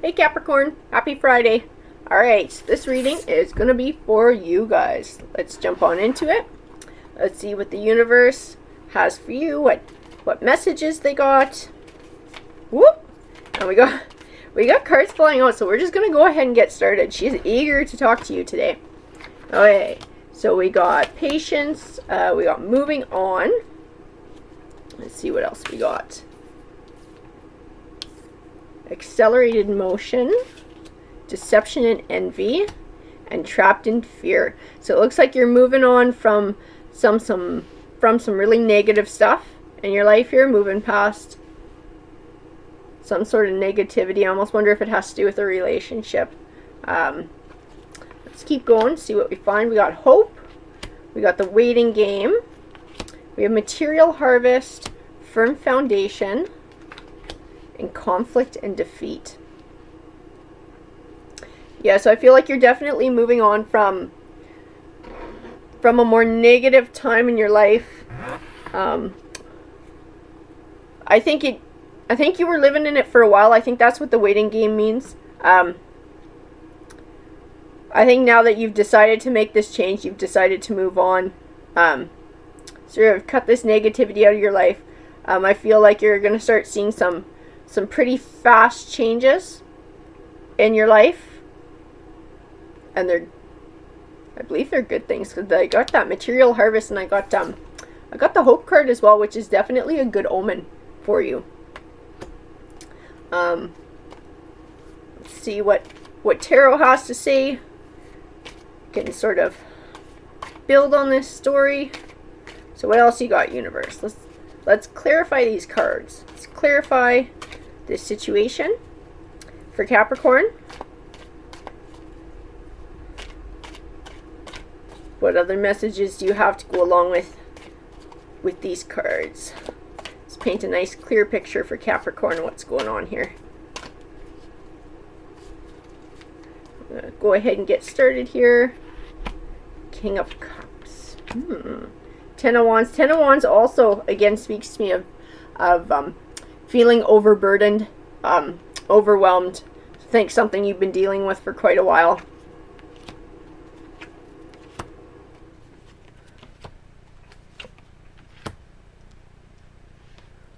Hey Capricorn, happy Friday. Alright, this reading is going to be for you guys. Let's jump on into it. Let's see what the universe has for you, what messages they got. Whoop! And we got cards flying out, so we're just going to go ahead and get started. She's eager to talk to you today. Okay, so we got patience, we got moving on. Let's see what else we got. Accelerated motion, deception and envy, and trapped in fear. So it looks like you're moving on from some really negative stuff in your life here, moving past some sort of negativity. I almost wonder if it has to do with a relationship. Let's keep going, see what we find. We got hope, we got the waiting game, we have material harvest, firm foundation, and conflict and defeat. Yeah, so I feel like you're definitely moving on from a more negative time in your life. I think you were living in it for a while. I think that's what the waiting game means. I think now that you've decided to make this change, you've decided to move on, sort of cut this negativity out of your life. I feel like you're going to start seeing some pretty fast changes in your life, and I believe they're good things, because I got that material harvest, and I got the hope card as well, which is definitely a good omen for you. Let's see what tarot has to say. Can sort of build on this story. So what else you got, universe? Let's clarify these cards. Let's clarify this situation for Capricorn. What other messages do you have to go along with these cards? Let's paint a nice clear picture for Capricorn of what's going on here. I'm gonna go ahead and get started here. King of Cups. Ten of Wands. Ten of Wands also again speaks to me of feeling overburdened, overwhelmed. I think something you've been dealing with for quite a while.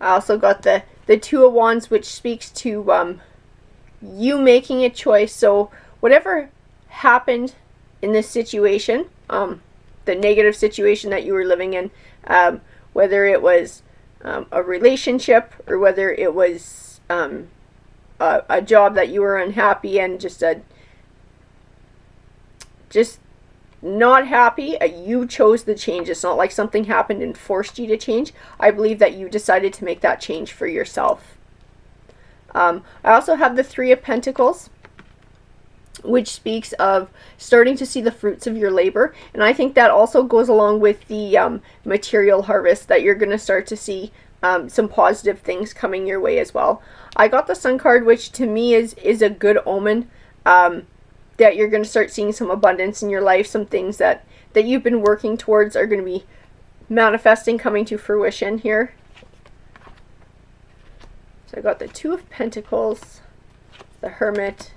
I also got the Two of Wands, which speaks to you making a choice. So whatever happened in this situation, the negative situation that you were living in, whether it was a relationship or whether it was a job that you were unhappy and just not happy, you chose the change. It's not like something happened and forced you to change. I believe that you decided to make that change for yourself. I also have the Three of Pentacles, which speaks of starting to see the fruits of your labor. And I think that also goes along with the material harvest, that you're going to start to see some positive things coming your way as well. I got the Sun card, which to me is a good omen, that you're going to start seeing some abundance in your life. Some things that you've been working towards are going to be manifesting, coming to fruition here. So I got the Two of Pentacles, the Hermit,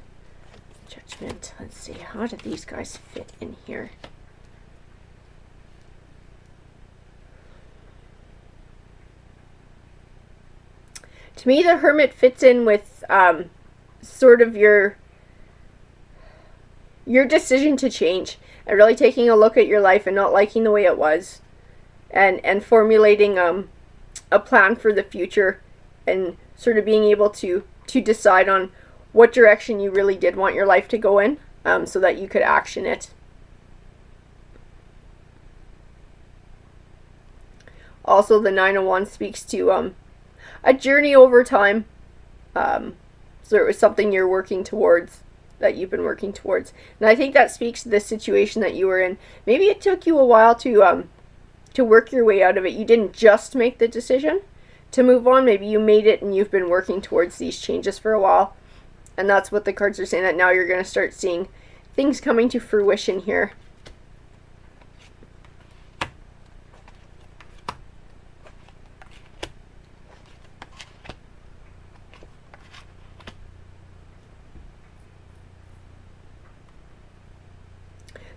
Judgment. Let's see, how do these guys fit in here? To me, the Hermit fits in with sort of your decision to change and really taking a look at your life and not liking the way it was, and formulating a plan for the future, and sort of being able to decide on what direction you really did want your life to go in, so that you could action it. Also, the Nine of Wands speaks to a journey over time. So it was something you're working towards, that you've been working towards. And I think that speaks to the situation that you were in. Maybe it took you a while to work your way out of it. You didn't just make the decision to move on. Maybe you made it and you've been working towards these changes for a while. And that's what the cards are saying, that now you're going to start seeing things coming to fruition here.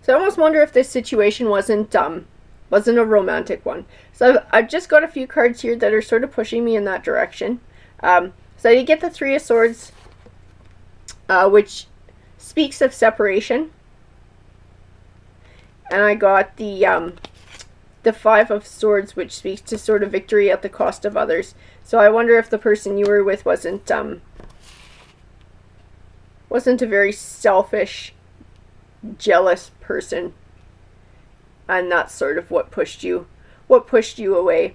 So I almost wonder if this situation wasn't a romantic one. So I've just got a few cards here that are sort of pushing me in that direction. So you get the Three of Swords, which speaks of separation. And I got the Five of Swords, which speaks to sort of victory at the cost of others. So I wonder if the person you were with wasn't a very selfish, jealous person, and that's sort of what pushed you away.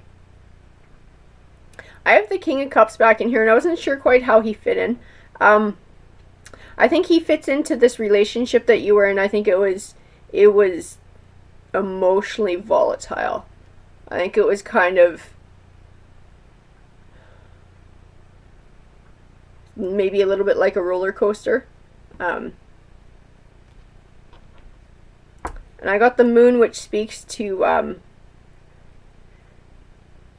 I have the King of Cups back in here, and I wasn't sure quite how he fit in. I think he fits into this relationship that you were in. I think it was emotionally volatile. I think it was kind of maybe a little bit like a roller coaster. And I got the Moon, which speaks to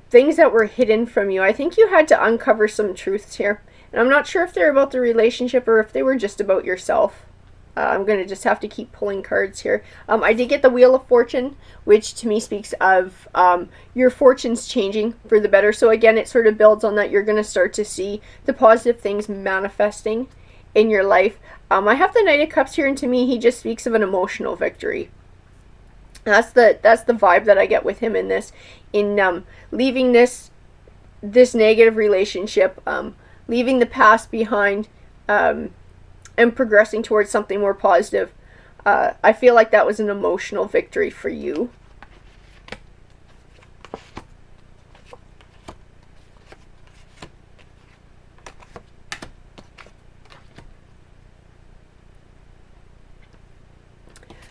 things that were hidden from you. I think you had to uncover some truths here. And I'm not sure if they're about the relationship or if they were just about yourself. I'm going to just have to keep pulling cards here. I did get the Wheel of Fortune, which to me speaks of your fortunes changing for the better. So again, it sort of builds on that. You're going to start to see the positive things manifesting in your life. I have the Knight of Cups here, and to me, he just speaks of an emotional victory. That's the vibe that I get with him in this. In leaving this negative relationship, leaving the past behind, and progressing towards something more positive. I feel like that was an emotional victory for you.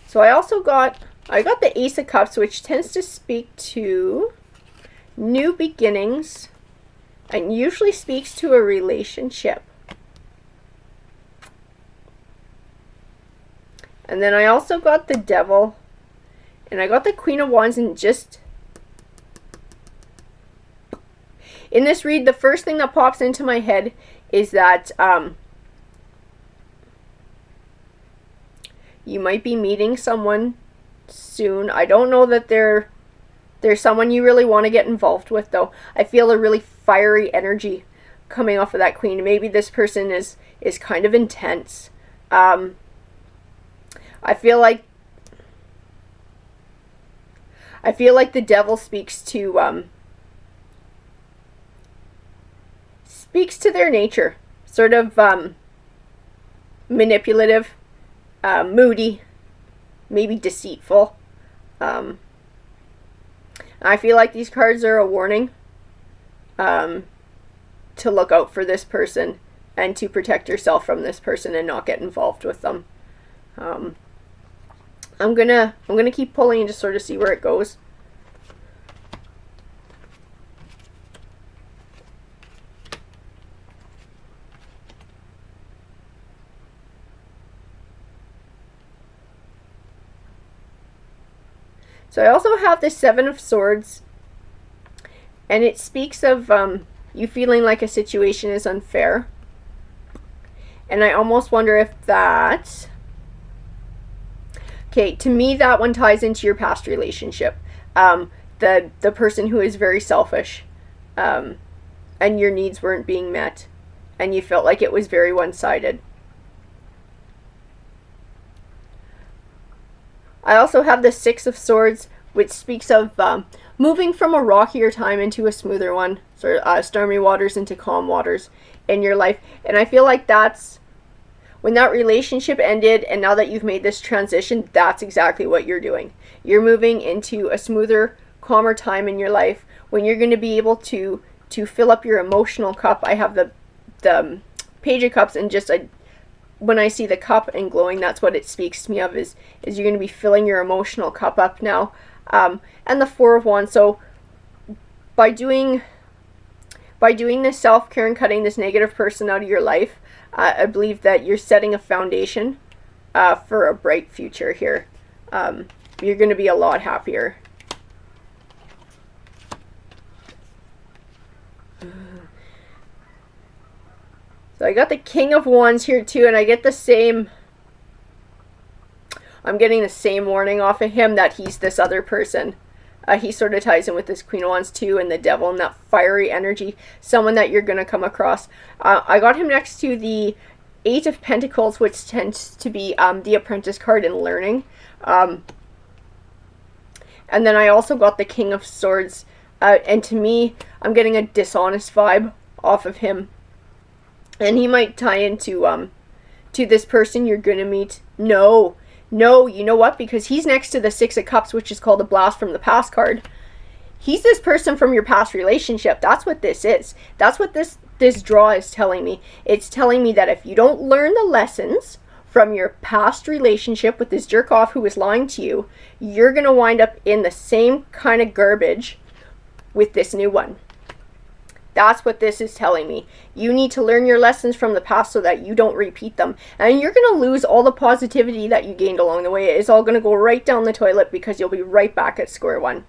So I got the Ace of Cups, which tends to speak to new beginnings and usually speaks to a relationship. And then I also got the Devil, and I got the Queen of Wands, and just in this read, the first thing that pops into my head is that you might be meeting someone soon. I don't know that there's someone you really want to get involved with, though. I feel a really fiery energy coming off of that Queen. Maybe this person is kind of intense. I feel like the Devil speaks to their nature, sort of manipulative, moody, maybe deceitful. I feel like these cards are a warning to look out for this person and to protect yourself from this person and not get involved with them. I'm gonna keep pulling and just sort of see where it goes. So I also have the Seven of Swords, and it speaks of you feeling like a situation is unfair. And I almost wonder if that... Okay, to me, that one ties into your past relationship. The person who is very selfish, and your needs weren't being met, and you felt like it was very one-sided. I also have the Six of Swords, which speaks of moving from a rockier time into a smoother one, sort of stormy waters into calm waters in your life. And I feel like that's when that relationship ended, and now that you've made this transition, that's exactly what you're doing. You're moving into a smoother, calmer time in your life when you're going to be able to fill up your emotional cup. I have the Page of Cups, and just when I see the cup and glowing, that's what it speaks to me of, is you're going to be filling your emotional cup up now. And the Four of Wands. So by doing this self-care and cutting this negative person out of your life, I believe that you're setting a foundation for a bright future here. You're going to be a lot happier. So I got the King of Wands here too, and I get the same... I'm getting the same warning off of him that he's this other person. He sort of ties in with this Queen of Wands too, and the Devil, and that fiery energy. Someone that you're going to come across. I got him next to the Eight of Pentacles, which tends to be the Apprentice card in learning. And then I also got the King of Swords. And to me, I'm getting a dishonest vibe off of him. And he might tie into to this person you're going to meet. No, you know what? Because he's next to the Six of Cups, which is called a Blast from the Past card. He's this person from your past relationship. That's what this is. That's what this draw is telling me. It's telling me that if you don't learn the lessons from your past relationship with this jerk off who was lying to you, you're going to wind up in the same kind of garbage with this new one. That's what this is telling me. You need to learn your lessons from the past so that you don't repeat them. And you're going to lose all the positivity that you gained along the way. It's all going to go right down the toilet because you'll be right back at square one.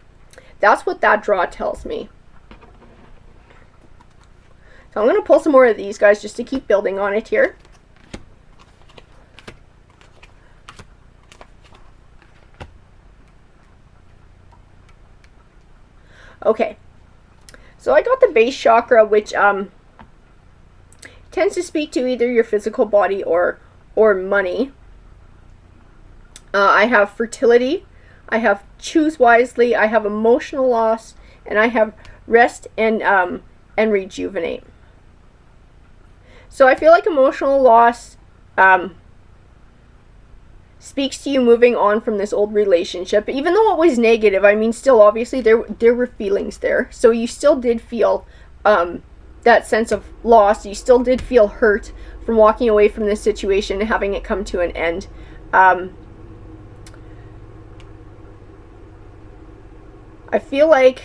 That's what that draw tells me. So I'm going to pull some more of these guys just to keep building on it here. Okay. So I got the base chakra, which tends to speak to either your physical body or money. I have fertility, I have choose wisely, I have emotional loss, and I have rest and rejuvenate. So I feel like emotional loss speaks to you moving on from this old relationship. Even though it was negative, I mean, still, obviously, there were feelings there. So you still did feel that sense of loss. You still did feel hurt from walking away from this situation and having it come to an end. I feel like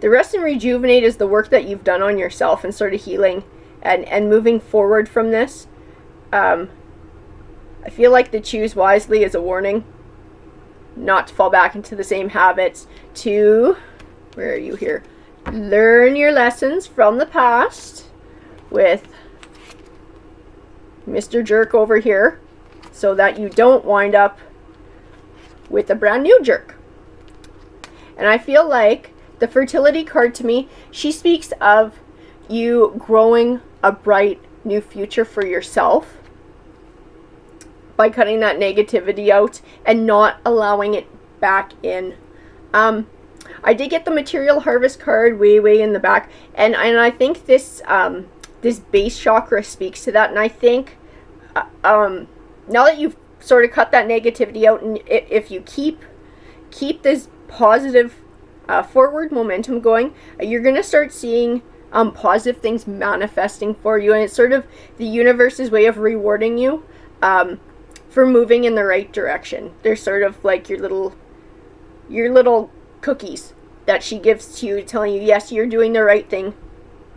the rest and rejuvenate is the work that you've done on yourself and sort of healing and moving forward from this. I feel like the choose wisely is a warning not to fall back into the same habits, to, where are you here? Learn your lessons from the past with Mr. Jerk over here so that you don't wind up with a brand new jerk. And I feel like the fertility card to me, she speaks of you growing a bright new future for yourself by cutting that negativity out and not allowing it back in. I did get the material harvest card way in the back, and I think this this base chakra speaks to that. And I think now that you've sort of cut that negativity out, and if you keep this positive forward momentum going, you're gonna start seeing positive things manifesting for you, and it's sort of the universe's way of rewarding you for moving in the right direction. They're sort of like your little cookies that she gives to you, telling you, yes, you're doing the right thing.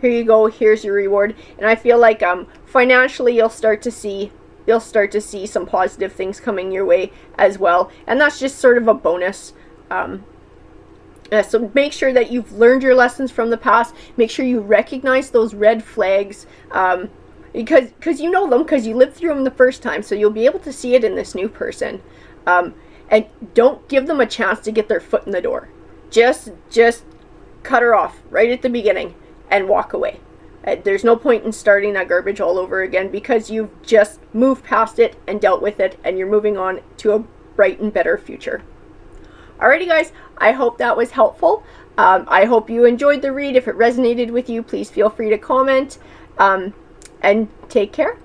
Here you go, here's your reward. And I feel like financially you'll start to see some positive things coming your way as well. And that's just sort of a bonus. So make sure that you've learned your lessons from the past. Make sure you recognize those red flags. Because you know them, because you lived through them the first time, so you'll be able to see it in this new person. And don't give them a chance to get their foot in the door. Just cut her off right at the beginning and walk away. There's no point in starting that garbage all over again, because you've just moved past it and dealt with it, and you're moving on to a bright and better future. Alrighty guys, I hope that was helpful. I hope you enjoyed the read. If it resonated with you, please feel free to comment. And take care.